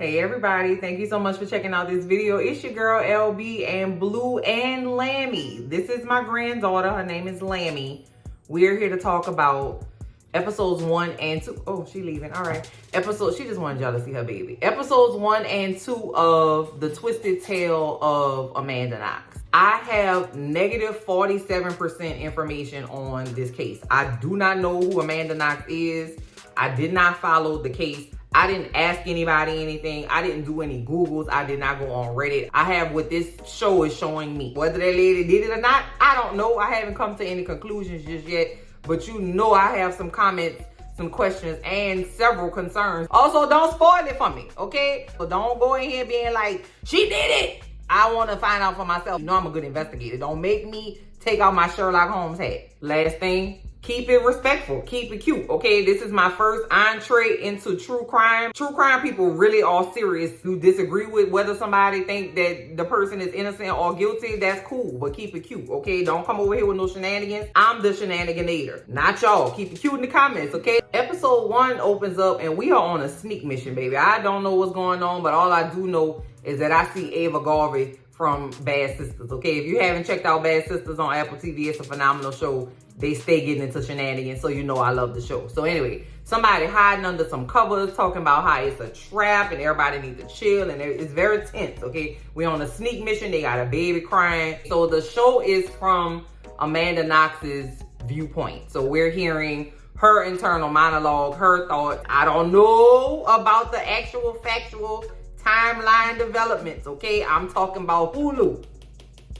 Hey everybody, thank you so much for checking out this video. It's your girl LB and Blue and Lammy. This is my granddaughter. Her name is Lammy. We're here to talk about episodes 1 and 2. Oh, she leaving. All right. She just wanted y'all to see her baby. Episodes 1 and 2 of The Twisted Tale of Amanda Knox. I have negative 47% information on this case. I do not know who Amanda Knox is. I did not follow the case. I didn't ask anybody anything. I didn't do any Googles. I did not go on Reddit. I have what this show is showing me. Whether that lady did it or not, I don't know. I haven't come to any conclusions just yet. But you know I have some comments, some questions, and several concerns. Also, don't spoil it for me, okay? So don't go in here being like, she did it. I want to find out for myself. You know I'm a good investigator. Don't make me take out my Sherlock Holmes hat. Last thing. Keep it respectful. Keep it cute, okay? This is my first entree into true crime. True crime people really are serious. You disagree with whether somebody think that the person is innocent or guilty, that's cool, but keep it cute, okay? Don't come over here with no shenanigans. I'm the shenaniganator, not y'all. Keep it cute in the comments, okay? Episode 1 opens up and we are on a sneak mission, baby. I don't know what's going on, but all I do know is that I see Ava Garvey from Bad Sisters, okay? If you haven't checked out Bad Sisters on Apple TV, it's a phenomenal show. They stay getting into shenanigans, so you know I love the show. So anyway, somebody hiding under some covers talking about how it's a trap and everybody needs to chill, and it's very tense, okay? We're on a sneak mission. They got a baby crying. So the show is from Amanda Knox's viewpoint. So we're hearing her internal monologue, her thoughts. I don't know about the actual factual timeline developments, okay? I'm talking about Hulu.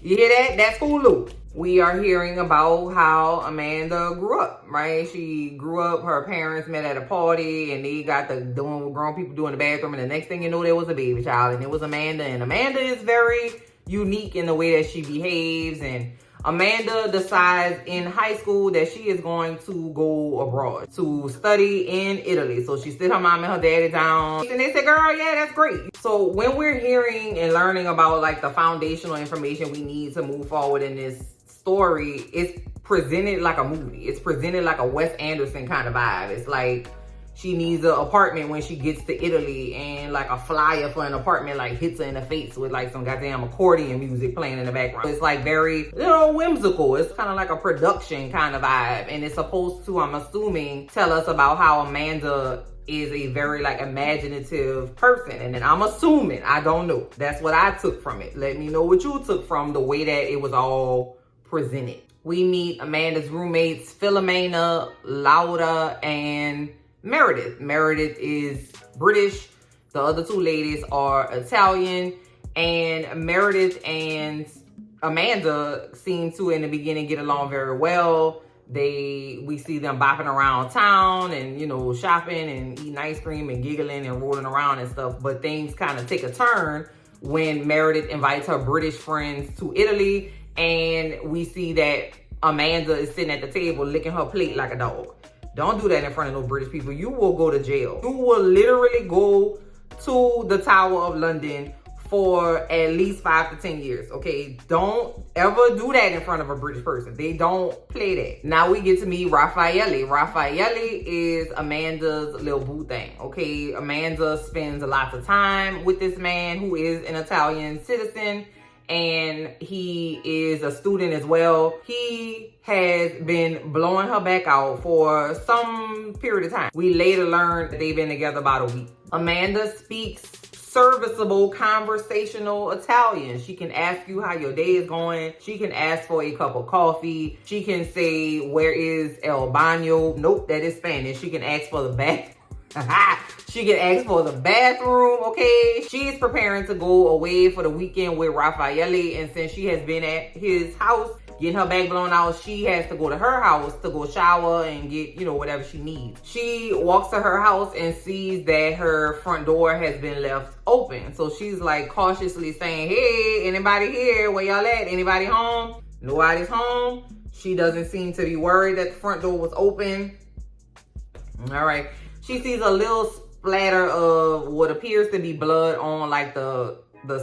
You hear that? That's Hulu. We are hearing about how Amanda grew up, right? She grew up, her parents met at a party, and they got to doing what grown people do in the bathroom, and the next thing you know, there was a baby child, and it was Amanda. And Amanda is very unique in the way that she behaves, and Amanda decides in high school that she is going to go abroad to study in Italy. So she sit her mom and her daddy down, and they said, girl, yeah, that's great. So when we're hearing and learning about like the foundational information we need to move forward in this story, it's presented like a movie. It's presented like a Wes Anderson kind of vibe. It's like she needs an apartment when she gets to Italy, and like a flyer for an apartment like hits her in the face with like some goddamn accordion music playing in the background. It's like very, whimsical. It's kind of like a production kind of vibe, and it's supposed to, I'm assuming, tell us about how Amanda is a very like imaginative person. And then I'm assuming, I don't know, that's what I took from it. Let me know what you took from the way that it was all presented. We meet Amanda's roommates, Philomena, Laura, and Meredith. Meredith is British. The other two ladies are Italian. And Meredith and Amanda seem to, in the beginning, get along very well. We see them bopping around town and, shopping and eating ice cream and giggling and rolling around and stuff. But things kind of take a turn when Meredith invites her British friends to Italy. And we see that Amanda is sitting at the table licking her plate like a dog. Don't do that in front of no British people. You will go to jail. You will literally go to the Tower of London for at least 5 to 10 years, okay? Don't ever do that in front of a British person. They don't play that. Now we get to meet Raffaele. Raffaele is Amanda's little boo thing, okay? Amanda spends a lot of time with this man who is an Italian citizen, and he is a student as well. He has been blowing her back out for some period of time. We later learned that they've been together about a week. Amanda speaks serviceable conversational Italian. She can ask you how your day is going. She can ask for a cup of coffee. She can say, where is el baño? Nope, that is Spanish. She can ask for the bath. She can ask for the bathroom, okay? She's preparing to go away for the weekend with Raffaele, and since she has been at his house getting her back blown out, she has to go to her house to go shower and get, whatever she needs. She walks to her house and sees that her front door has been left open. So she's like cautiously saying, hey, anybody here? Where y'all at? Anybody home? Nobody's home. She doesn't seem to be worried that the front door was open. All right. She sees a little splatter of what appears to be blood on like the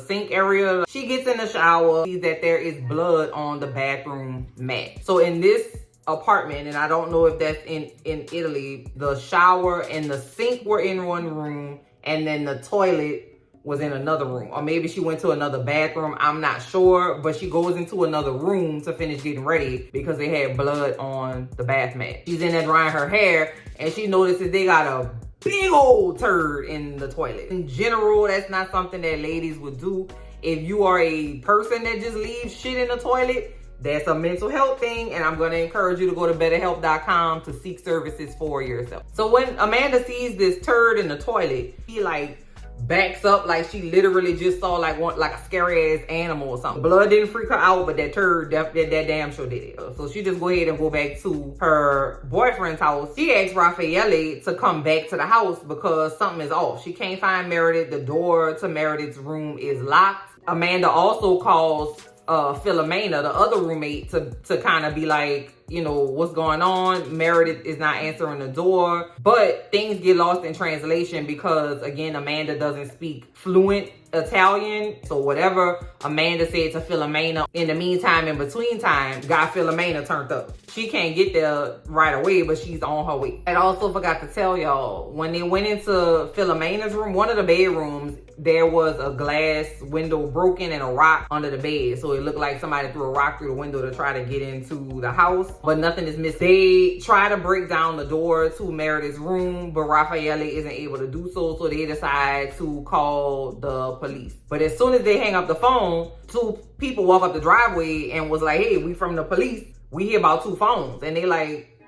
sink area. She gets in the shower, sees that there is blood on the bathroom mat. So in this apartment, and I don't know if that's in Italy, the shower and the sink were in one room and then the toilet was in another room. Or maybe she went to another bathroom. I'm not sure. But she goes into another room to finish getting ready because they had blood on the bath mat. She's in there drying her hair, and she notices they got a big old turd in the toilet. In general, that's not something that ladies would do. If you are a person that just leaves shit in the toilet, that's a mental health thing, and I'm going to encourage you to go to betterhelp.com to seek services for yourself. So when Amanda sees this turd in the toilet, she like backs up like she literally just saw like a scary ass animal or something. Blood didn't freak her out, but that turd, that damn sure did it. So she just go ahead and go back to her boyfriend's house. She asked Raffaele to come back to the house because something is off. She can't find Meredith. The door to Meredith's room is locked. Amanda also calls Philomena, the other roommate, to kind of be like, you know, what's going on? Meredith is not answering the door. But things get lost in translation because, again, Amanda doesn't speak fluent Italian. So whatever Amanda said to Philomena, in the meantime, in between time, got Philomena turned up. She can't get there right away, but she's on her way. And I also forgot to tell y'all, when they went into Philomena's room, one of the bedrooms, there was a glass window broken and a rock under the bed. So it looked like somebody threw a rock through the window to try to get into the house, but nothing is missing. They try to break down the door to Meredith's room, but Raffaele isn't able to do so. So they decide to call the police. But as soon as they hang up the phone, two people walk up the driveway and was like, hey, we from the police. We hear about two phones. And they like,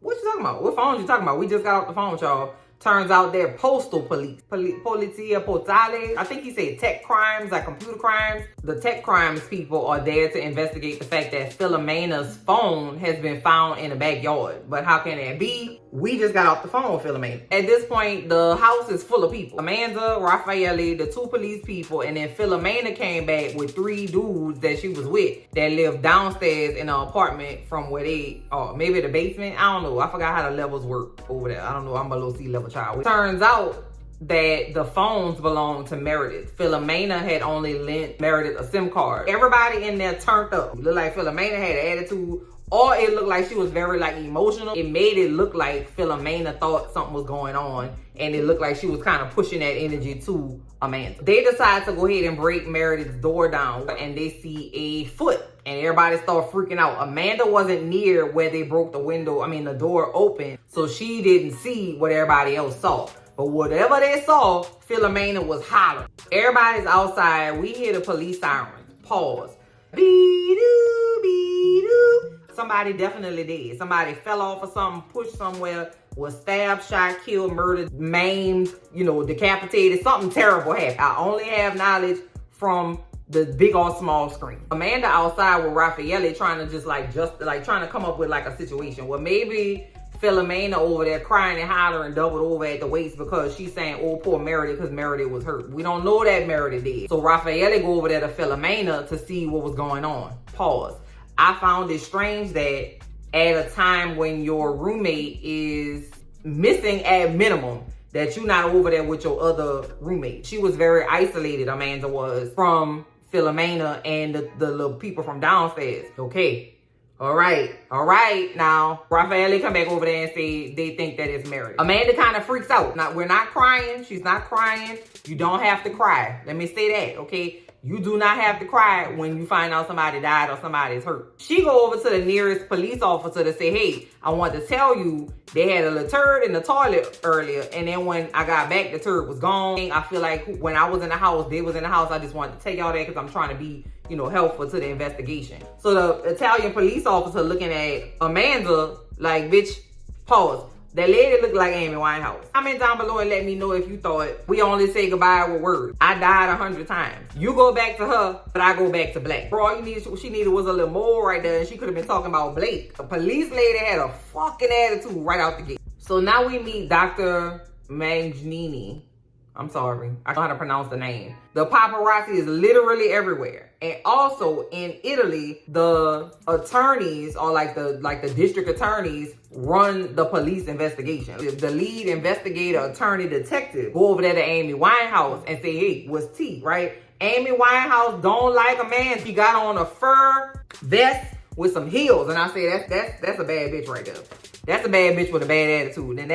what you talking about? What phones you talking about? We just got off the phone with y'all. Turns out they're postal police. Polizia Postale. I think he said tech crimes, like computer crimes. The tech crimes people are there to investigate the fact that Philomena's phone has been found in the backyard. But how can that be? We just got off the phone with Philomena. At this point, the house is full of people. Amanda, Raffaele, the two police people, and then Philomena came back with three dudes that she was with that lived downstairs in an apartment from where they, or maybe the basement. I don't know. I forgot how the levels work over there. I don't know. I'm a low C-level child. It turns out that the phones belong to Meredith. Philomena had only lent Meredith a SIM card. Everybody in there turned up. It looked like Philomena had an attitude, or it looked like she was very like emotional. It made it look like Philomena thought something was going on, and it looked like she was kind of pushing that energy to Amanda. They decide to go ahead and break Meredith's door down, and they see a foot, and everybody start freaking out. Amanda wasn't near where they broke the door open, so she didn't see what everybody else saw. But whatever they saw, Philomena was hollering. Everybody's outside. We hear the police sirens. Pause. Be-doo, be-doo. Somebody definitely did. Somebody fell off of something, pushed somewhere, was stabbed, shot, killed, murdered, maimed, decapitated. Something terrible happened. I only have knowledge from the big or small screen. Amanda outside with Raffaele trying to come up with like a situation. Well, maybe Philomena over there crying and hollering, doubled over at the waist because she's saying, oh, poor Meredith, because Meredith was hurt. We don't know that Meredith did. So Raffaele go over there to Philomena to see what was going on. Pause. I found it strange that at a time when your roommate is missing at minimum, that you're not over there with your other roommate. She was very isolated, Amanda was, from Philomena and the little people from downstairs. Okay. All right. Now, Raffaele come back over there and say they think that it's Meredith. Amanda kind of freaks out. Now, we're not crying. She's not crying. You don't have to cry. Let me say that, okay? You do not have to cry when you find out somebody died or somebody is hurt. She go over to the nearest police officer to say, hey, I want to tell you they had a little turd in the toilet earlier. And then when I got back, the turd was gone. I feel like when I was in the house, they was in the house. I just wanted to tell y'all that because I'm trying to be, helpful to the investigation. So the Italian police officer looking at Amanda like, bitch, pause. That lady looked like Amy Winehouse. Comment down below and let me know if you thought we only say goodbye with words. I died 100 times. You go back to her, but I go back to Blake. Bro, all she needed was a little more right there, and she could have been talking about Blake. The police lady had a fucking attitude right out the gate. So now we meet Dr. Mangnini. I'm sorry, I don't know how to pronounce the name. The paparazzi is literally everywhere. And also in Italy, the attorneys or like the district attorneys run the police investigation. The lead investigator, attorney, detective go over there to Amy Winehouse and say, hey, what's tea, right? Amy Winehouse don't like a man. She got on a fur vest with some heels. And I say, that's a bad bitch right there. That's a bad bitch with a bad attitude. And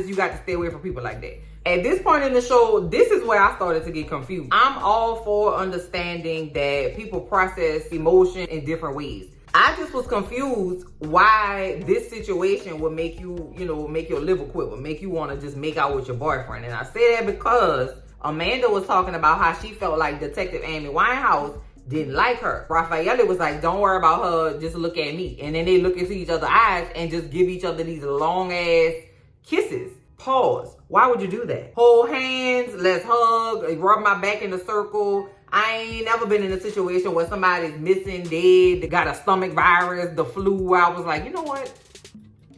you got to stay away from people like that. At this point in the show, this is where I started to get confused. I'm all for understanding that people process emotion in different ways. I just was confused why this situation would make you, make your liver quiver, make you want to just make out with your boyfriend. And I say that because Amanda was talking about how she felt like Detective Amy Winehouse didn't like her. Raffaele was like, don't worry about her, just look at me. And then they look into each other's eyes and just give each other these long ass kisses. Pause. Why would you do that? Hold hands, let's hug, rub my back in a circle. I ain't never been in a situation where somebody's missing, dead, they got a stomach virus, the flu. I was like, you know what?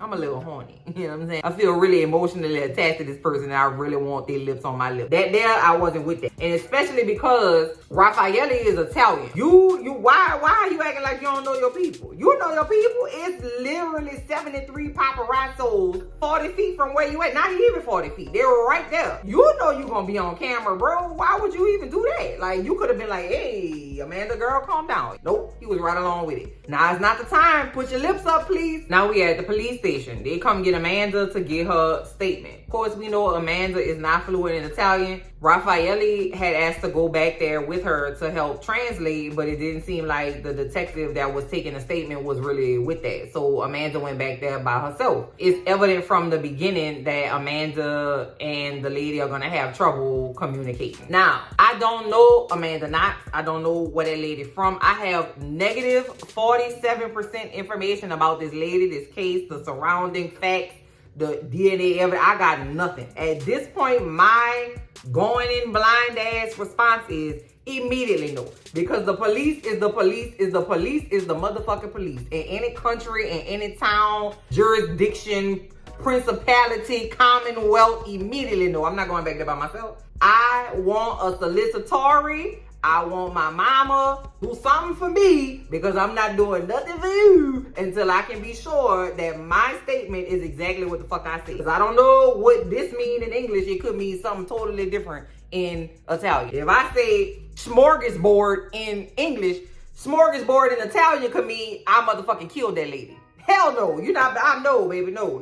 I'm a little horny. You know what I'm saying? I feel really emotionally attached to this person and I really want their lips on my lips. That there, I wasn't with that. And especially because Raffaele is Italian. Why are you acting like you don't know your people? You know your people. It's literally 73 paparazzos 40 feet from where you at. Not even 40 feet. They were right there. You know you gonna be on camera, bro. Why would you even do that? Like, you could have been like, hey, Amanda, girl, calm down. Nope, he was right along with it. Now it's not the time. Put your lips up, please. Now we at the police station. They come get Amanda to get her statement. Of course, we know Amanda is not fluent in Italian. Raffaele had asked to go back there with her to help translate, but it didn't seem like the detective that was taking the statement was really with that. So Amanda went back there by herself. It's evident from the beginning that Amanda and the lady are gonna have trouble communicating. Now, I don't know Amanda Knox. I don't know where that lady from. I have negative 47% information about this lady, this case, the surrounding facts, the DNA evidence. I got nothing. At this point, my going in blind ass response is immediately no. Because the police is the police is the police is the motherfucking police. In any country, in any town, jurisdiction, principality, commonwealth, immediately no. I'm not going back there by myself. I want a solicitory. I want my mama do something for me because I'm not doing nothing for you until I can be sure that my statement is exactly what the fuck I say. Because I don't know what this means in English. It could mean something totally different in Italian. If I say smorgasbord in English, smorgasbord in Italian could mean I motherfucking killed that lady. Hell no, you're not, I know, baby, no.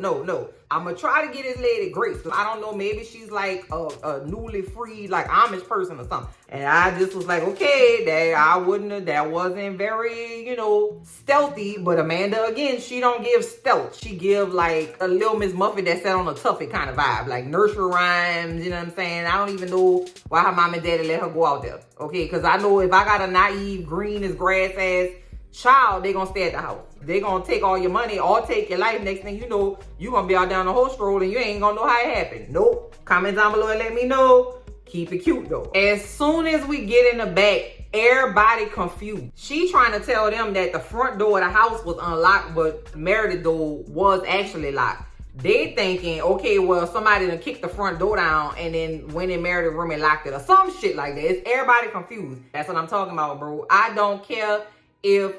I'm gonna try to get this lady grace. I don't know, maybe she's like a newly freed, like Amish person or something. And I just was like, okay, that wasn't very, stealthy. But Amanda, again, she don't give stealth. She give like a Little Miss Muffet that sat on a tuffet kind of vibe, like nursery rhymes, you know what I'm saying? I don't even know why her mom and daddy let her go out there, okay? Because I know if I got a naive, green as grass ass child, they gonna stay at the house. They gonna take all your money or take your life. Next thing you know, you gonna be out down the whole stroll and you ain't gonna know how it happened. Nope. Comment down below and let me know. Keep it cute though. As soon as we get in the back, everybody confused. She trying to tell them that the front door of the house was unlocked, but Meredith's door was actually locked. They thinking, okay, well, somebody done kicked the front door down and then went in Meredith's room and locked it or some shit like that. It's everybody confused. That's what I'm talking about, bro. I don't care if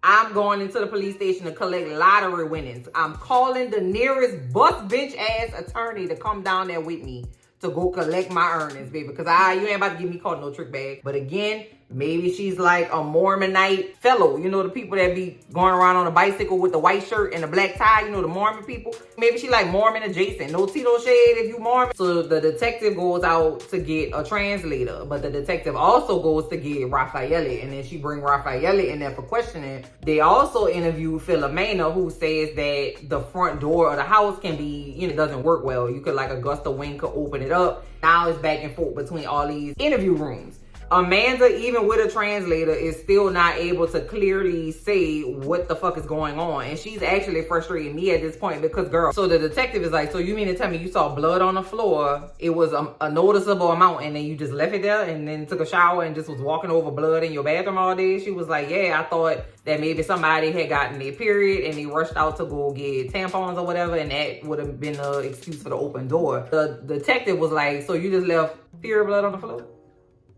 I'm going into the police station to collect lottery winnings. I'm calling the nearest bus bench ass attorney to come down there with me to go collect my earnings, baby. Because you ain't about to get me caught in no trick bag. But again, maybe she's like a Mormonite fellow. You know, the people that be going around on a bicycle with the white shirt and the black tie. You know, the Mormon people. Maybe she like Mormon adjacent. No Tito shade if you Mormon. So the detective goes out to get a translator. But the detective also goes to get Raffaele. And then she bring Raffaele in there for questioning. They also interview Philomena, who says that the front door of the house can be, it doesn't work well. You could like a gust of wind could open it up. Now it's back and forth between all these interview rooms. Amanda, even with a translator, is still not able to clearly say what the fuck is going on. And she's actually frustrating me at this point because, girl, so the detective is like, so you mean to tell me you saw blood on the floor, it was a noticeable amount, and then you just left it there and then took a shower and just was walking over blood in your bathroom all day? She was like, yeah, I thought that maybe somebody had gotten their period and they rushed out to go get tampons or whatever, and that would have been the excuse for the open door. The detective was like, so you just left period blood on the floor?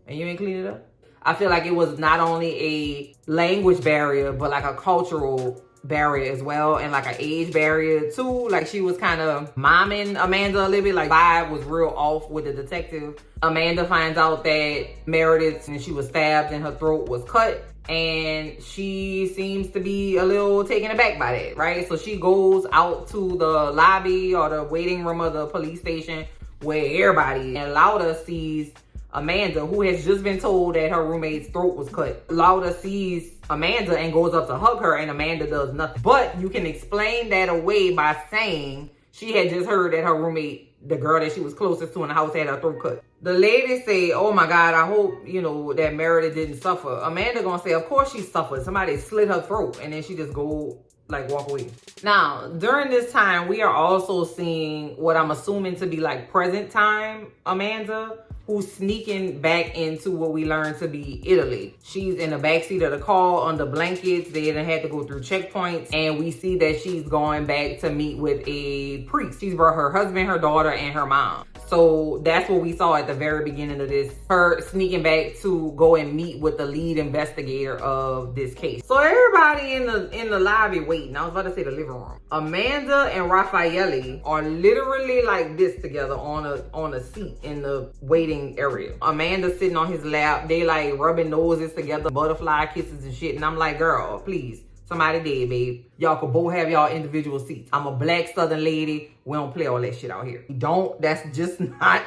And you ain't clean it up? I feel like it was not only a language barrier, but like a cultural barrier as well, and like an age barrier too. Like she was kind of momming Amanda a little bit. Like vibe was real off with the detective. Amanda finds out that Meredith, and she was stabbed and her throat was cut. And she seems to be a little taken aback by that, right? So she goes out to the lobby or the waiting room of the police station where everybody, and Lauda sees Amanda, who has just been told that her roommate's throat was cut. Lauda sees Amanda and goes up to hug her, and Amanda does nothing. But you can explain that away by saying she had just heard that her roommate, the girl that she was closest to in the house, had her throat cut. The lady say, oh my God, I hope, that Meredith didn't suffer. Amanda gonna say, of course she suffered. Somebody slit her throat, and then she just go, walk away. Now, during this time, we are also seeing what I'm assuming to be present time Amanda, who's sneaking back into what we learned to be Italy. She's in the backseat of the car under blankets. They didn't have to go through checkpoints. And we see that she's going back to meet with a priest. She's brought her husband, her daughter, and her mom. So that's what we saw at the very beginning of this. Her sneaking back to go and meet with the lead investigator of this case. So everybody in the lobby waiting. I was about to say the living room. Amanda and Raffaele are literally like this together on a seat in the waiting area. Amanda sitting on his lap. They rubbing noses together, butterfly kisses and shit. And I'm like, girl, please. Somebody dead, babe. Y'all could both have y'all individual seats. I'm a black Southern lady. We don't play all that shit out here. We don't. That's just not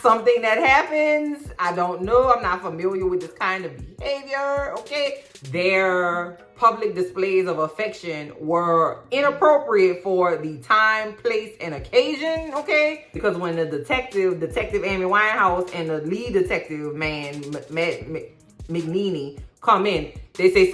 something that happens. I don't know. I'm not familiar with this kind of behavior, okay? Their public displays of affection were inappropriate for the time, place, and occasion, okay? Because when the Detective Amy Winehouse, and the lead detective man, McNeely, come in, they say,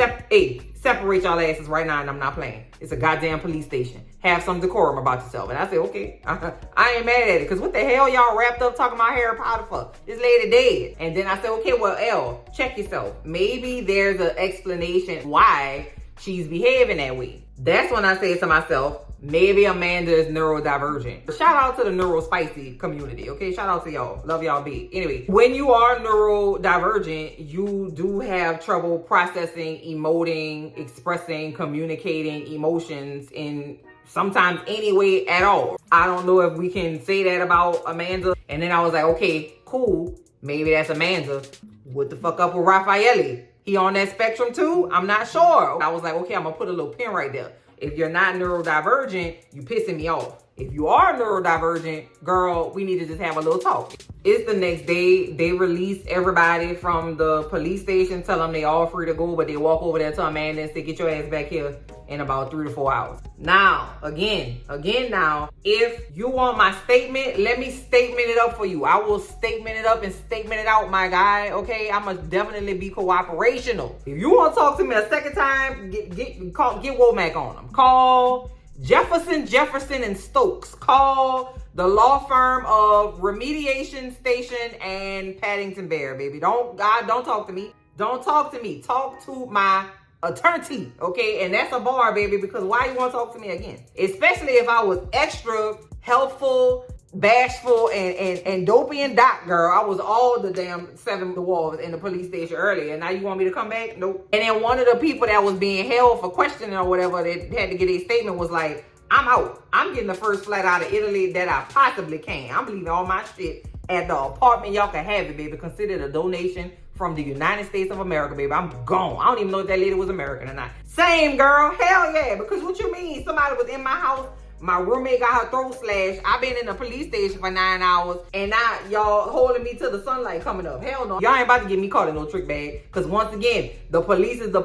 separate y'all asses right now, and I'm not playing. It's a goddamn police station. Have some decorum about yourself. And I said, okay, I ain't mad at it. Because what the hell y'all wrapped up talking about Harry Potter for? This lady dead. And then I said, okay, well, Elle, check yourself. Maybe there's an explanation why she's behaving that way. That's when I say to myself, maybe Amanda is neurodivergent. Shout out to the neurospicy community, okay? Shout out to y'all. Love y'all big. Anyway, when you are neurodivergent, you do have trouble processing, emoting, expressing, communicating emotions in sometimes any way at all. I don't know if we can say that about Amanda. And then I was like, okay, cool. Maybe that's Amanda. What the fuck up with Raffaele? He on that spectrum too? I'm not sure. I was like, okay, I'm gonna put a little pin right there. If you're not neurodivergent, you pissing me off. If you are neurodivergent, girl, we need to just have a little talk. It's the next day. They release everybody from the police station, tell them they all free to go, but they walk over there to Amanda and say, get your ass back here in about 3 to 4 hours. Now, again now, if you want my statement, let me statement it up for you. I will statement it up and statement it out, my guy, okay? I must definitely be cooperational. If you want to talk to me a second time, get Womack on them. Call Jefferson and Stokes. Call the law firm of Remediation Station and Paddington Bear, baby. Don't talk to me. Don't talk to me. Talk to my attorney, okay? And that's a bar, baby, because why you want to talk to me again? Especially if I was extra helpful, bashful, and dopey and dot, girl. I was all the damn 7 walls in the police station earlier, and now you want me to come back? Nope. And then one of the people that was being held for questioning or whatever that had to get a statement was like, I'm out. I'm getting the first flight out of Italy that I possibly can. I'm leaving all my shit at the apartment. Y'all can have it, baby. Consider it a donation from the United States of America, baby. I'm gone. I don't even know if that lady was American or not. Same, girl. Hell yeah. Because what you mean? Somebody was in my house. My roommate got her throat slashed. I've been in the police station for 9 hours. And now y'all holding me to the sunlight coming up. Hell no. Y'all ain't about to get me caught in no trick bag. Because once again, the police is the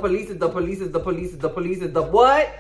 what?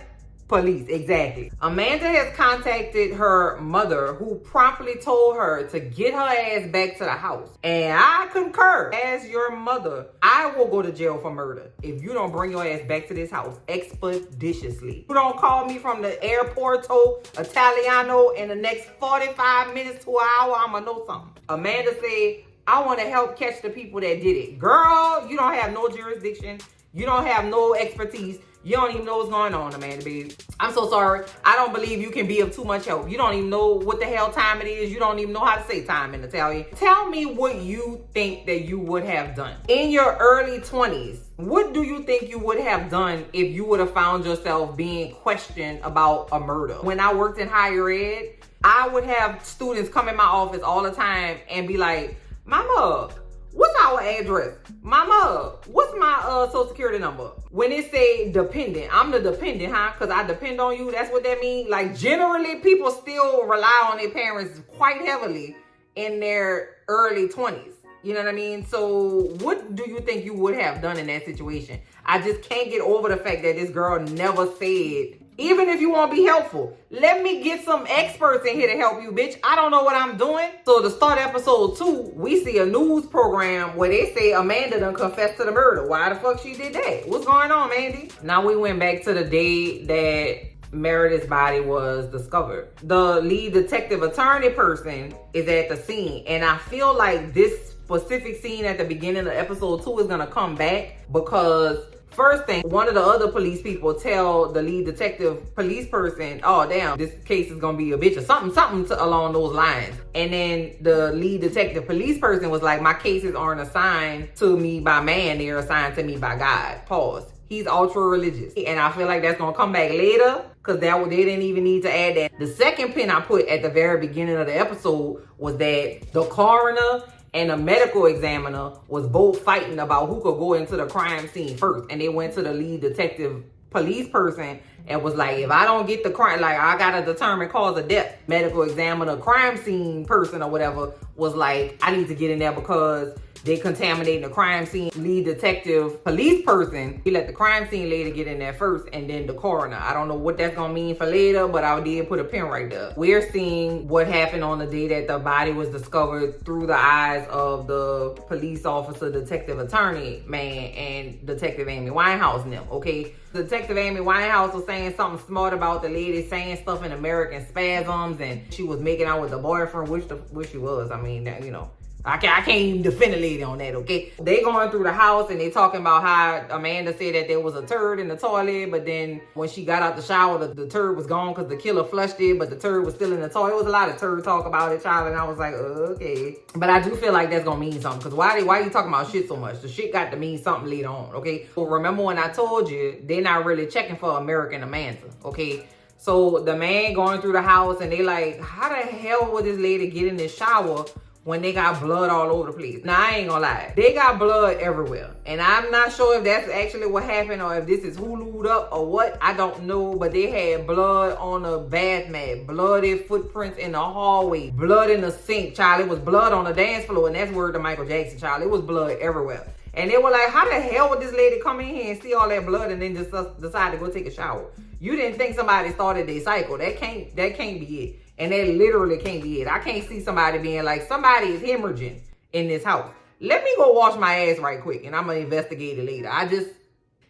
Police, exactly. Amanda has contacted her mother, who promptly told her to get her ass back to the house. And I concur. As your mother, I will go to jail for murder if you don't bring your ass back to this house expeditiously. You don't call me from the airporto Italiano in the next 45 minutes to an hour, I'ma know something. Amanda said, I want to help catch the people that did it. Girl, you don't have no jurisdiction. You don't have no expertise. You don't even know what's going on, Amanda, baby. I'm so sorry. I don't believe you can be of too much help. You don't even know what the hell time it is. You don't even know how to say time in Italian. Tell me what you think that you would have done. In your early 20s, what do you think you would have done if you would have found yourself being questioned about a murder? When I worked in higher ed, I would have students come in my office all the time and be like, Mama, what's our address. Mama, what's my social security number? When it say dependent, I'm the dependent, huh? Because I depend on you. That's what that means. Like, generally, people still rely on their parents quite heavily in their early 20s. You know what I mean? So what do you think you would have done in that situation? I just can't get over the fact that this girl never said, even if you want to be helpful, let me get some experts in here to help you, bitch. I don't know what I'm doing. So to start episode 2, we see a news program where they say Amanda done confessed to the murder. Why the fuck she did that? What's going on, Mandy? Now we went back to the day that Meredith's body was discovered. The lead detective attorney person is at the scene, and I feel like this specific scene at the beginning of episode 2 is gonna come back because first thing, one of the other police people tell the lead detective police person, oh damn, this case is gonna be a bitch or something along those lines. And then the lead detective police person was like, my cases aren't assigned to me by man, they're assigned to me by God. Pause. He's ultra religious. And I feel like that's gonna come back later because they didn't even need to add that. The second pin I put at the very beginning of the episode was that the coroner and a medical examiner was both fighting about who could go into the crime scene first. And they went to the lead detective police person and was like, if I don't get the crime, like I gotta determine cause of death. Medical examiner, crime scene person or whatever was like, I need to get in there because they contaminating the crime scene. Lead detective police person, he let the crime scene lady get in there first and then the coroner. I don't know what that's gonna mean for later, but I did put a pin right there. We're seeing what happened on the day that the body was discovered through the eyes of the police officer, detective attorney man, and Detective Amy Winehouse and them, okay? Detective Amy Winehouse was saying something smart about the lady saying stuff in American spasms, and she was making out with the boyfriend, which she was. I mean, you know, I can't even defend a lady on that, okay? They going through the house and they talking about how Amanda said that there was a turd in the toilet, but then when she got out the shower, the turd was gone because the killer flushed it, but the turd was still in the toilet. It was a lot of turd talk about it, child, and I was like, okay. But I do feel like that's gonna mean something, because why are you talking about shit so much? The shit got to mean something later on, okay? Well, remember when I told you, they're not really checking for American Amanda, okay? So the man going through the house and they like, how the hell would this lady get in this shower when they got blood all over the place? Now, I ain't gonna lie. They got blood everywhere. And I'm not sure if that's actually what happened or if this is Hulu'd up or what. I don't know. But they had blood on the bath mat, bloody footprints in the hallway, blood in the sink, child. It was blood on the dance floor. And that's word to Michael Jackson, child. It was blood everywhere. And they were like, how the hell would this lady come in here and see all that blood and then just decide to go take a shower? You didn't think somebody started their cycle. That can't be it. And that literally can't be it. I can't see somebody being like, somebody is hemorrhaging in this house. Let me go wash my ass right quick and I'm going to investigate it later.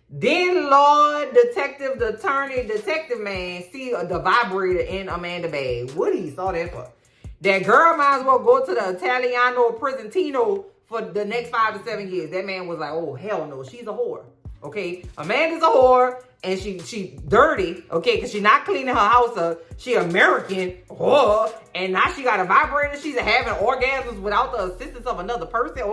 Then Lord, detective, the attorney, detective man, see the vibrator in Amanda bag. What he saw that for? That girl might as well go to the Italiano Prisantino for the next 5 to 7 years. That man was like, oh, hell no, she's a whore. Okay, Amanda's a whore and she dirty, okay, because she's not cleaning her house up. She American whore, and now she got a vibrator. She's having orgasms without the assistance of another person.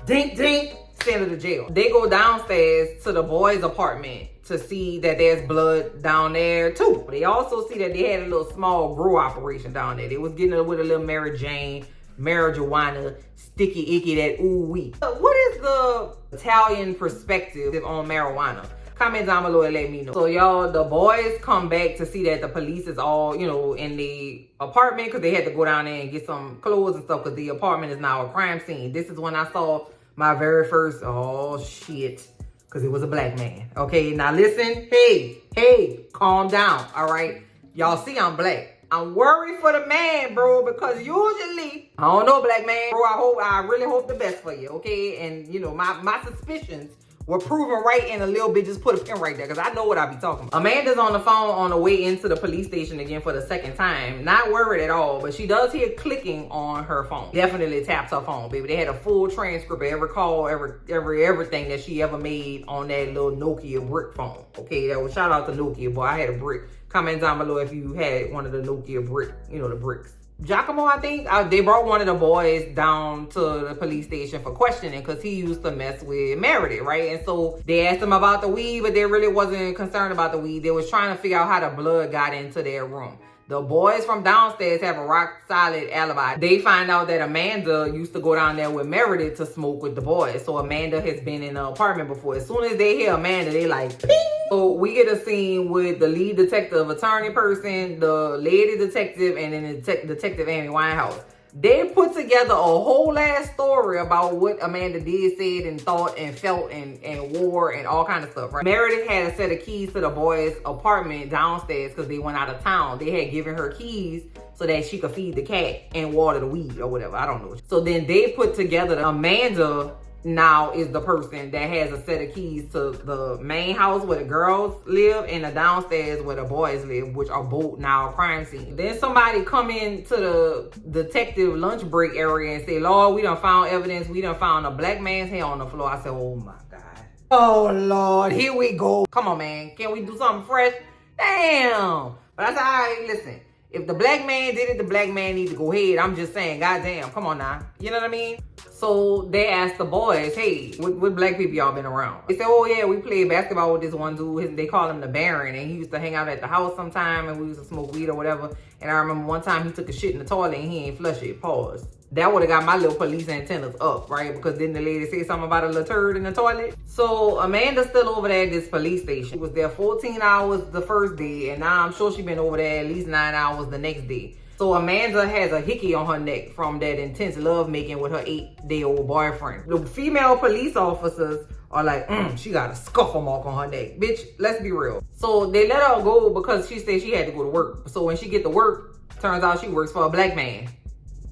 Dink, dink, send her to jail. They go downstairs to the boys' apartment to see that there's blood down there too. They also see that they had a little small grow operation down there. They was getting it with a little Mary Jane, marijuana, sticky icky, that ooh wee. What is the Italian perspective on marijuana? Comment down below and let me know. So y'all, the boys come back to see that the police is all, you know, in the apartment because they had to go down there and get some clothes and stuff because the apartment is now a crime scene. This is when I saw my very first, oh shit, because it was a black man. Okay, now listen, hey, calm down, all right? Y'all see I'm black. I'm worried for the man, bro, because usually, I don't know, black man, bro, I really hope the best for you, okay? And, you know, my suspicions were proven right in a little bit. Just put a pin right there, because I know what I be talking about. Amanda's on the phone on the way into the police station again for the second time. Not worried at all, but she does hear clicking on her phone. Definitely taps her phone, baby. They had a full transcript of every call, everything that she ever made on that little Nokia brick phone, okay? That was, shout out to Nokia, boy. I had a brick. Comment down below if you had one of the Nokia brick, you know, the bricks. Giacomo, I think, they brought one of the boys down to the police station for questioning because he used to mess with Meredith, right? And so they asked him about the weed, but they really wasn't concerned about the weed. They was trying to figure out how the blood got into their room. The boys from downstairs have a rock solid alibi. They find out that Amanda used to go down there with Meredith to smoke with the boys. So Amanda has been in the apartment before. As soon as they hear Amanda, they like, ping! So we get a scene with the lead detective, attorney person, the lady detective, and then Detective Amy Winehouse. They put together a whole ass story about what Amanda did, said, and thought, and felt, and wore, and all kind of stuff, right? Meredith had a set of keys to the boys' apartment downstairs because they went out of town. They had given her keys so that she could feed the cat and water the weed or whatever. I don't know. So then they put together Amanda now is the person that has a set of keys to the main house where the girls live and the downstairs where the boys live, which are both now a crime scene. Then somebody come into the detective lunch break area and say, Lord, we done found evidence. We done found a black man's hair on the floor. I said, oh my God. Oh Lord, here we go. Come on, man. Can we do something fresh? Damn. But I said, all right, listen. If the black man did it, the black man needs to go ahead. I'm just saying, goddamn, come on now. You know what I mean? So they asked the boys, hey, what black people y'all been around? They said, oh yeah, we played basketball with this one dude. They call him the Baron, and he used to hang out at the house sometime, and we used to smoke weed or whatever. And I remember one time he took a shit in the toilet and he ain't flush it. Pause. That would have got my little police antennas up, right? Because then the lady said something about a little turd in the toilet. So Amanda's still over there at this police station. She was there 14 hours the first day, and now I'm sure she's been over there at least 9 hours the next day. So Amanda has a hickey on her neck from that intense lovemaking with her 8-day-old boyfriend. The female police officers are like, she got a scuffle mark on her neck. Bitch, let's be real. So they let her go because she said she had to go to work. So when she get to work, turns out she works for a black man.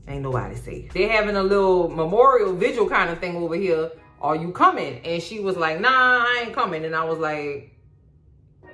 Ain't nobody safe. They having a little memorial vigil kind of thing over here. Are you coming? And she was like, nah, I ain't coming. And I was like,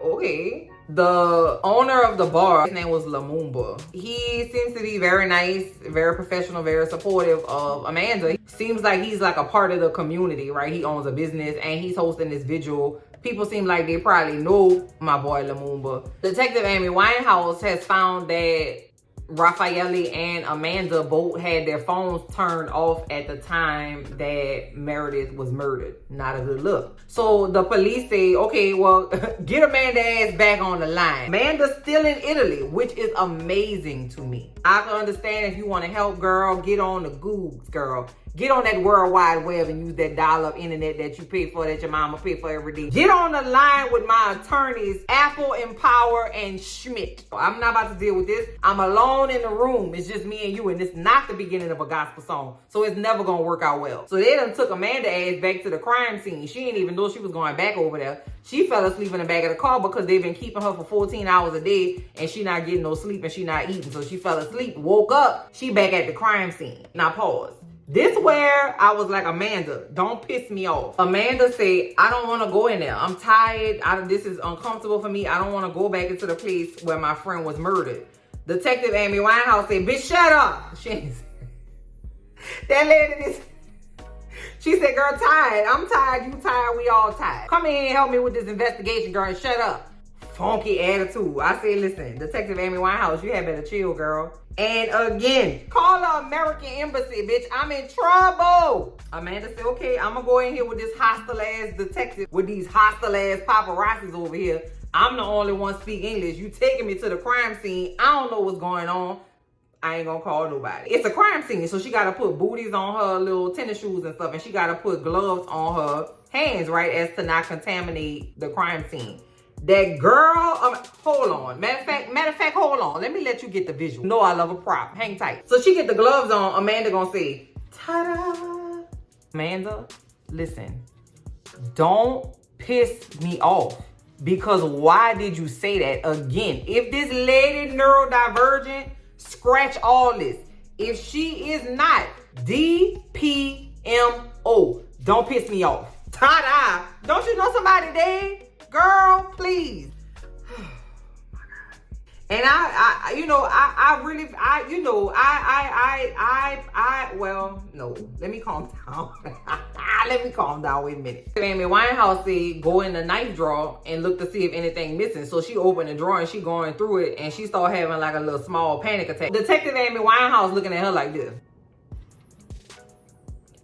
okay. The owner of the bar, his name was Lumumba. He seems to be very nice, very professional, very supportive of Amanda. Seems like he's like a part of the community, right? He owns a business and he's hosting this vigil. People seem like they probably know my boy Lumumba. Detective Amy Winehouse has found that Raffaele and Amanda both had their phones turned off at the time that Meredith was murdered. Not a good look. So the police say, okay, well, get Amanda's ass back on the line. Amanda's still in Italy, which is amazing to me. I can understand if you want to help, girl, get on the Googs, girl. Get on that World Wide Web and use that dial-up internet that you pay for, that your mama pay for every day. Get on the line with my attorneys, Apple, Empower, and Schmidt. I'm not about to deal with this. I'm alone in the room. It's just me and you, and it's not the beginning of a gospel song, so it's never gonna work out well. So they done took Amanda's ass back to the crime scene. She didn't even know she was going back over there. She fell asleep in the back of the car because they've been keeping her for 14 hours a day, and she not getting no sleep, and she not eating. So she fell asleep, woke up, she back at the crime scene. Now pause. This where I was like, Amanda, don't piss me off. Amanda said, I don't want to go in there. I'm tired. This is uncomfortable for me. I don't want to go back into the place where my friend was murdered. Detective Amy Winehouse said, bitch, shut up. That lady is... She said, girl, tired. I'm tired. You tired. We all tired. Come in and help me with this investigation, girl, and shut up. Funky attitude. I said, listen, Detective Amy Winehouse, you had better chill, girl. And again, call the American Embassy, bitch. I'm in trouble. Amanda said, okay, I'm gonna go in here with this hostile ass detective, with these hostile ass paparazzis over here. I'm the only one speak English. You taking me to the crime scene. I don't know what's going on. I ain't gonna call nobody. It's a crime scene, so she gotta put booties on her little tennis shoes and stuff, and she gotta put gloves on her hands, right, as to not contaminate the crime scene. That girl, hold on. Matter of fact, hold on. Let me let you get the visual. No, I love a prop. Hang tight. So she get the gloves on. Amanda gonna say, ta-da. Amanda, listen, don't piss me off. Because why did you say that? Again, if this lady neurodivergent, scratch all this. If she is not DPMO, don't piss me off. Ta-da. Don't you know somebody dead? Girl, please. And well, no, let me calm down. Let me calm down, wait a minute. Amy Winehouse said, go in the knife drawer and look to see if anything missing. So she opened the drawer and she going through it and she started having like a little small panic attack. Detective Amy Winehouse looking at her like this.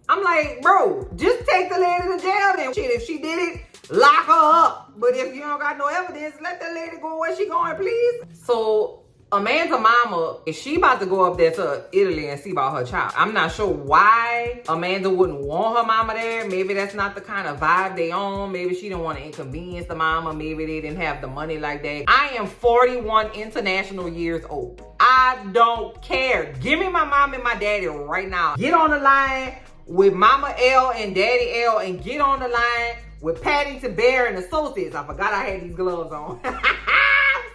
I'm like, bro, just take the lady to jail then. Shit, if she did it, lock her up. But if you don't got no evidence, let the lady go where she going, please. So Amanda mama, if she about to go up there to Italy and see about her child. I'm not sure why Amanda wouldn't want her mama there. Maybe that's not the kind of vibe they on. Maybe she didn't want to inconvenience the mama. Maybe they didn't have the money like that. I am 41 international years old. I don't care. Give me my mom and my daddy right now. Get on the line with Mama L and Daddy L and get on the line with Paddington Bear and Associates. I forgot I had these gloves on. I'm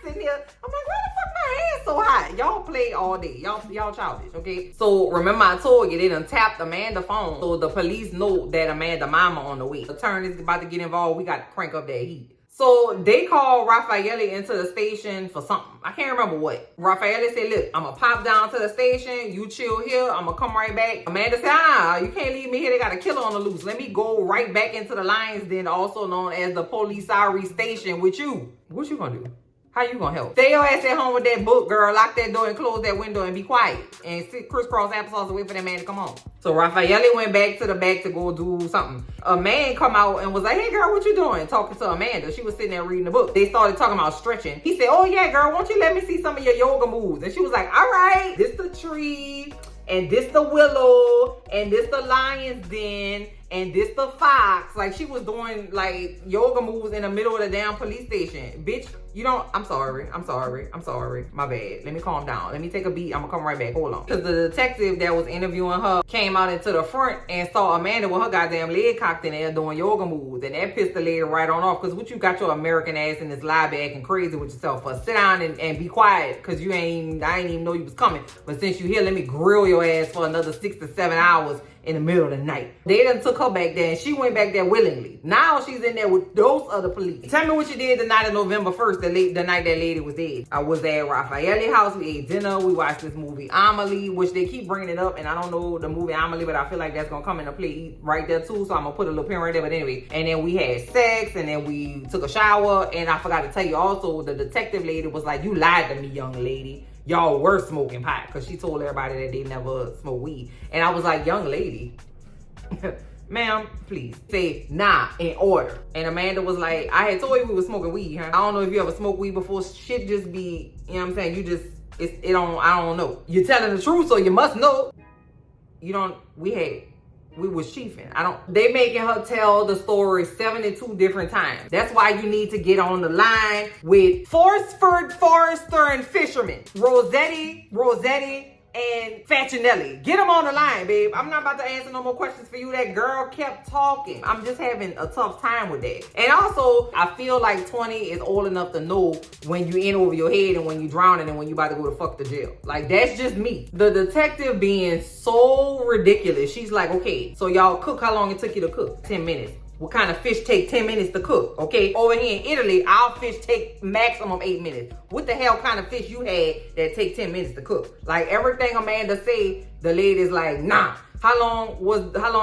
sitting here. I'm like, why the fuck my hands so hot? Y'all play all day. Y'all childish, okay? So remember I told you they done tapped Amanda's phone. So the police know that Amanda mama on the way. The turn is about to get involved. We got to crank up that heat. So they called Raffaele into the station for something. I can't remember what. Raffaele said, look, I'm going to pop down to the station. You chill here. I'm going to come right back. Amanda said, you can't leave me here. They got a killer on the loose. Let me go right back into the Lions Den, also known as the Polisario Station with you. What you going to do? How you gonna help? Stay your ass at home with that book, girl. Lock that door and close that window and be quiet. And sit crisscross applesauce and wait for that man to come home. So Raffaele went back to the back to go do something. A man come out and was like, hey girl, what you doing? Talking to Amanda. She was sitting there reading the book. They started talking about stretching. He said, oh yeah, girl, won't you let me see some of your yoga moves? And she was like, all right, this the tree, and this the willow, and this the lion's den, and this the fox. Like she was doing like yoga moves in the middle of the damn police station. Bitch, you don't, I'm sorry. My bad. Let me calm down. Let me take a beat. I'm gonna come right back. Hold on. Because the detective that was interviewing her came out into the front and saw Amanda with her goddamn leg cocked in there doing yoga moves. And that pissed the lady right on off. Because what you got your American ass in this lie bag and crazy with yourself for? Sit down and be quiet. Because I ain't even know you was coming. But since you here, let me grill your ass for another 6 to 7 hours in the middle of the night. They done took her back there and she went back there willingly. Now she's in there with those other police. Tell me what you did the night of November 1st, the night that lady was dead. I was at Raffaele's house. We ate dinner. We watched this movie, Amelie, which they keep bringing it up. And I don't know the movie Amelie, but I feel like that's going to come into play right there too. So I'm going to put a little pin right there. But anyway, and then we had sex and then we took a shower. And I forgot to tell you also, the detective lady was like, you lied to me, young lady. Y'all were smoking pot, because she told everybody that they never smoke weed. And I was like, young lady, ma'am, please say nah in order. And Amanda was like, I had told you we were smoking weed, huh? I don't know if you ever smoked weed before. Shit just be, you know what I'm saying? You just, I don't know. You're telling the truth, so you must know. You don't, we was chiefing. They making her tell the story 72 different times. That's why you need to get on the line with Forsford, Forrester, and Fisherman. Rossetti, and Facinelli. Get them on the line, babe. I'm not about to answer no more questions for you. That girl kept talking. I'm just having a tough time with that. And also, I feel like 20 is old enough to know when you in over your head and when you drowning and when you about to go to fuck the jail. Like, that's just me. The detective being so ridiculous. She's like, okay, so y'all cook. How long it took you to cook? 10 minutes. What kind of fish take 10 minutes to cook, okay? Over here in Italy, our fish take maximum 8 minutes. What the hell kind of fish you had that take 10 minutes to cook? Like, everything Amanda say, the lady's like, nah. How long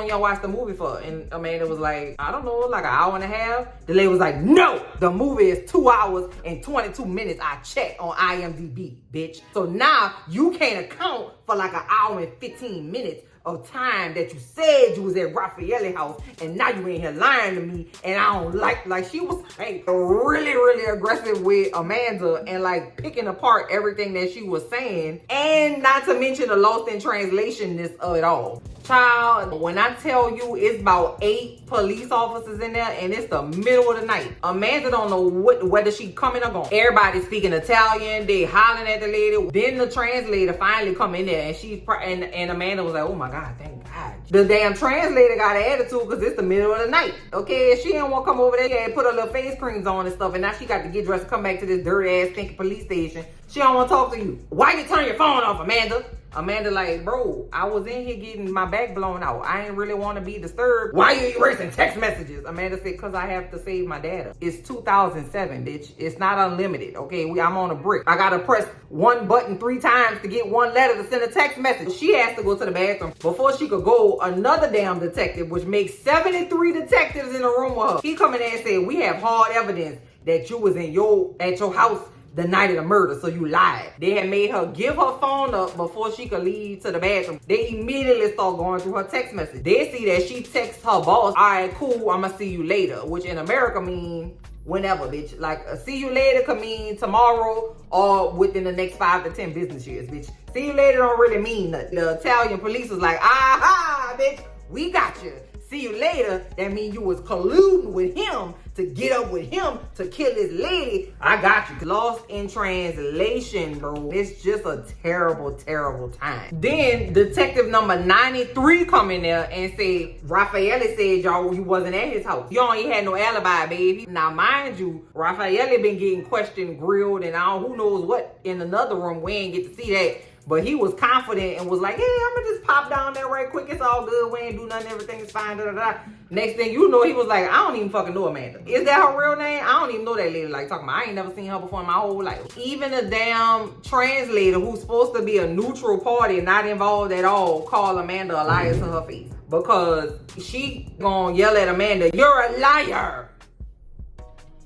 y'all watched the movie for? And Amanda was like, I don't know, like an hour and a half. The lady was like, no, the movie is 2 hours and 22 minutes. I checked on IMDb, bitch. So now you can't account for like an hour and 15 minutes of time that you said you was at Raffaele's house, and now you ain't here lying to me, and I don't like she was like really aggressive with Amanda and like picking apart everything that she was saying, and not to mention the lost in translationness of it all. Child, when I tell you it's about 8 police officers in there and it's the middle of the night, Amanda don't know whether she coming or going. Everybody speaking Italian, they hollering at the lady. Then the translator finally come in there and Amanda was like, oh my God, thank God. The damn translator got an attitude because it's the middle of the night. Okay, she didn't want to come over there and put her little face creams on and stuff, and now she got to get dressed to come back to this dirty ass stinking police station. She don't want to talk to you. Why you turn your phone off, Amanda? Amanda like, bro, I was in here getting my back blown out. I ain't really want to be disturbed. Why you erasing text messages? Amanda said, because I have to save my data. It's 2007, bitch. It's not unlimited, okay? I'm on a brick. I got to press one button 3 times to get one letter to send a text message. She has to go to the bathroom. Before she could go, another damn detective, which makes 73 detectives in the room with her. He come in there and said, we have hard evidence that you was at your house the night of the murder, so you lied. They had made her give her phone up before she could leave to the bathroom. They immediately start going through her text message. They see that she texts her boss, all right, cool, I'm gonna see you later, which in America means, whenever, bitch. Like, see you later could mean tomorrow or within the next 5 to 10 business years, bitch. See you later don't really mean nothing. The Italian police was like, aha, bitch, we got you. See you later, that means you was colluding with him to get up with him to kill this lady. I got you. Lost in translation, bro. It's just a terrible, terrible time. Then detective number 93 come in there and say, Raffaele said y'all you wasn't at his house. You ain't had no alibi, baby. Now, mind you, Raffaele been getting questioned, grilled, and all who knows what in another room. We ain't get to see that. But he was confident and was like, hey, I'm gonna just pop down there right quick. It's all good. We ain't do nothing. Everything is fine. Da, da, da. Next thing you know, he was like, I don't even fucking know Amanda. Is that her real name? I don't even know that lady. Like, talking about, I ain't never seen her before in my whole life. Even the damn translator who's supposed to be a neutral party, not involved at all, called Amanda a liar to her face. Because she gonna yell at Amanda, you're a liar.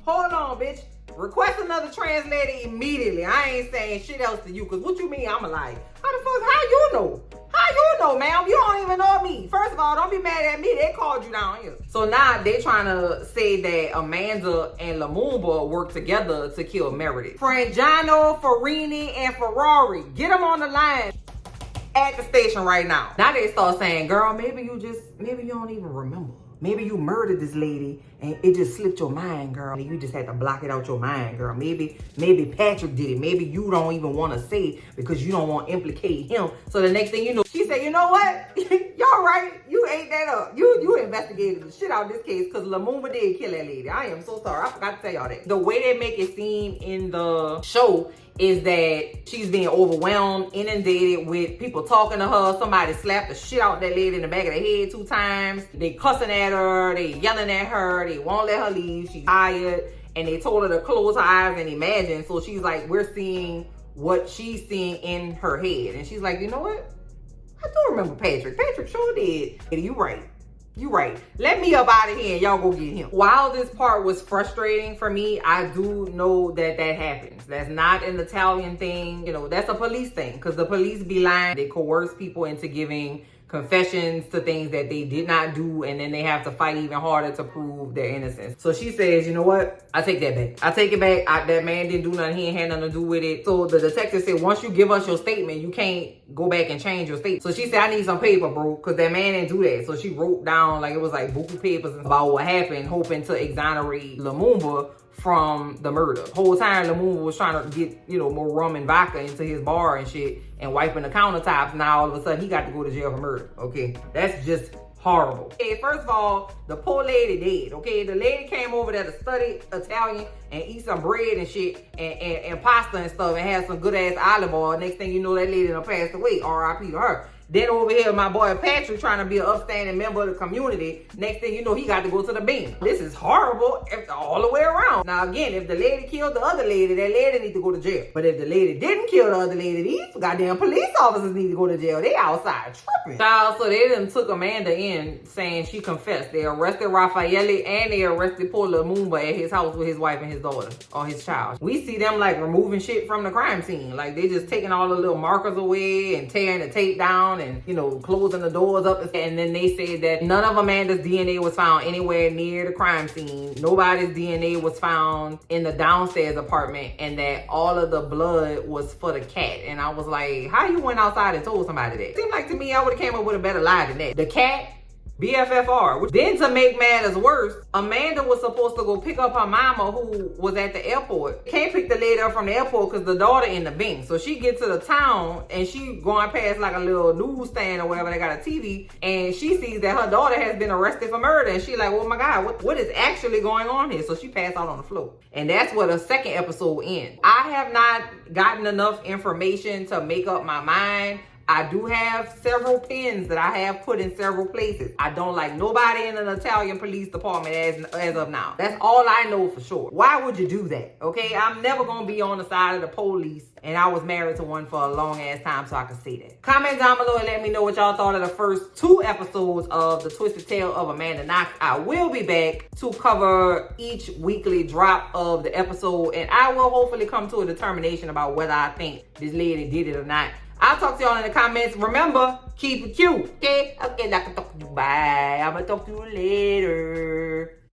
Hold on, bitch. Request another translator immediately. I ain't saying shit else to you, because what you mean I'm a liar? How the fuck, how you know? How you know, ma'am? You don't even know me. First of all, don't be mad at me. They called you down here. So now they trying to say that Amanda and Lumumba worked together to kill Meredith. Frangiano, Farini, and Ferrari. Get them on the line at the station right now. Now they start saying, girl, maybe you don't even remember. Maybe you murdered this lady and it just slipped your mind, girl. You just had to block it out your mind, girl. Maybe Patrick did it. Maybe you don't even want to say because you don't want to implicate him. So the next thing you know, she said, you know what? Y'all right. You ate that up. You investigated the shit out of this case because Lumumba did kill that lady. I am so sorry. I forgot to tell y'all that. The way they make it seem in the show is that she's being overwhelmed, inundated with people talking to her. Somebody slapped the shit out that lady in the back of the head 2 times. They cussing at her. They yelling at her. They won't let her leave. She's tired. And they told her to close her eyes and imagine. So she's like, we're seeing what she's seeing in her head. And she's like, you know what? I do remember Patrick. Patrick sure did. And you right. You right. Let me up out of here and y'all go get him. While this part was frustrating for me, I do know that happens. That's not an Italian thing. You know, that's a police thing because the police be lying. They coerce people into giving confessions to things that they did not do, and then they have to fight even harder to prove their innocence. So she says, you know what? I take that back. I take it back. That man didn't do nothing. He ain't had nothing to do with it. So the detective said, once you give us your statement, you can't go back and change your statement. So she said, I need some paper, bro, because that man didn't do that. So she wrote down, like, it was like buku papers about what happened, hoping to exonerate Lumumba from the murder. The whole time Lumumba was trying to get, you know, more rum and vodka into his bar and shit and wiping the countertops. Now all of a sudden he got to go to jail for murder. Okay, that's just horrible. Okay, first of all, the poor lady dead. Okay, the lady came over there to study Italian and eat some bread and shit and pasta and stuff and had some good ass olive oil. Next thing you know, that lady done passed away. R.I.P. to her. Then over here, my boy Patrick trying to be an upstanding member of the community. Next thing you know, he got to go to the bin. This is horrible all the way around. Now again, if the lady killed the other lady, that lady need to go to jail. But if the lady didn't kill the other lady, these goddamn police officers need to go to jail. They outside tripping. Child, so they done took Amanda in saying she confessed. They arrested Raffaele and they arrested poor Lumumba at his house with his wife and his daughter or his child. We see them like removing shit from the crime scene. Like they just taking all the little markers away and tearing the tape down and, you know, closing the doors up. And then they say that none of Amanda's DNA was found anywhere near the crime scene. Nobody's DNA was found in the downstairs apartment, and that all of the blood was for the cat. And I was like, how you went outside and told somebody that? Seemed like to me I would have came up with a better lie than that. The cat, BFFR. Then to make matters worse, Amanda was supposed to go pick up her mama who was at the airport. Can't pick the lady up from the airport because the daughter in the Bing. So she gets to the town and she going past like a little newsstand or whatever. They got a TV and she sees that her daughter has been arrested for murder. And she like, oh my God, what is actually going on here? So she passed out on the floor. And that's where the second episode ends. I have not gotten enough information to make up my mind. I do have several pins that I have put in several places. I don't like nobody in an Italian police department as of now. That's all I know for sure. Why would you do that? Okay, I'm never gonna be on the side of the police, and I was married to one for a long ass time, so I can say that. Comment down below and let me know what y'all thought of the first 2 episodes of The Twisted Tale of Amanda Knox. I will be back to cover each weekly drop of the episode, and I will hopefully come to a determination about whether I think this lady did it or not. I'll talk to y'all in the comments. Remember, keep it cute, okay? Okay, I can talk to you. Bye. I'm gonna talk to you later.